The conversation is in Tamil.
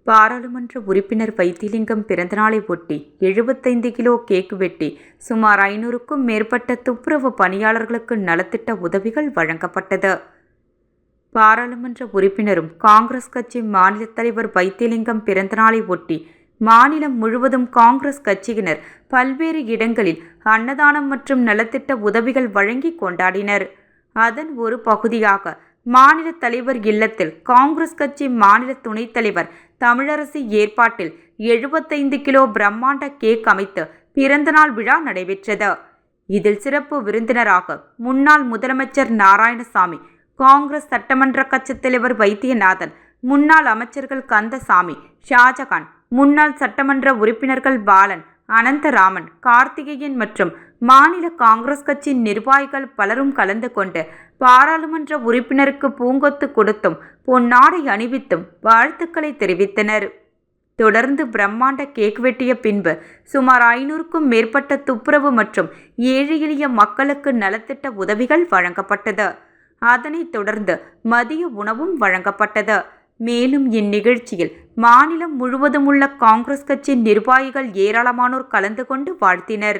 பாராளுமன்ற உறுப்பினர் வைத்திலிங்கம் பிறந்தநாளை ஒட்டி 75 கிலோ கேக் வெட்டி சுமார் 500க்கும் மேற்பட்ட துப்புரவு பணியாளர்களுக்கு நலத்திட்ட உதவிகள் வழங்கப்பட்டது. பாராளுமன்ற உறுப்பினரும் காங்கிரஸ் கட்சி மாநில தலைவர் வைத்திலிங்கம் பிறந்தநாளை ஒட்டி மாநிலம் முழுவதும் காங்கிரஸ் கட்சியினர் பல்வேறு இடங்களில் அன்னதானம் மற்றும் நலத்திட்ட உதவிகள் வழங்கி கொண்டாடினர். அதன் ஒரு பகுதியாக மாநில தலைவர் இல்லத்தில் காங்கிரஸ் கட்சி மாநில துணைத் தலைவர் தமிழரசி ஏற்பாட்டில் 75 கிலோ பிரம்மாண்ட கேக் அமைத்து பிறந்தநாள் விழா நடைபெற்றது. இதில் சிறப்பு விருந்தினராக முன்னாள் முதலமைச்சர் நாராயணசாமி, காங்கிரஸ் சட்டமன்ற கட்சித் தலைவர் வைத்தியநாதன், முன்னாள் அமைச்சர்கள் கந்தசாமி, ஷாஜகான், முன்னாள் சட்டமன்ற உறுப்பினர்கள் பாலன், அனந்தராமன், கார்த்திகேயன் மற்றும் மாநில காங்கிரஸ் கட்சி நிர்வாகிகள் பலரும் கலந்து கொண்டு பாராளுமன்ற உறுப்பினருக்கு பூங்கொத்து கொடுத்தும் பொன்னாடை அணிவித்தும் வாழ்த்துக்களை தெரிவித்தனர். தொடர்ந்து பிரம்மாண்ட கேக் வெட்டிய பின்பு சுமார் 500க்கும் மேற்பட்ட துப்புரவு மற்றும் ஏழை எளிய மக்களுக்கு நலத்திட்ட உதவிகள் வழங்கப்பட்டது. அதனைத் தொடர்ந்து மதிய உணவும் வழங்கப்பட்டது. மேலும் இந்நிகழ்ச்சியில் மாநிலம் முழுவதும் உள்ள காங்கிரஸ் கட்சி நிர்வாகிகள் ஏராளமானோர் கலந்து கொண்டு வாழ்த்தினர்.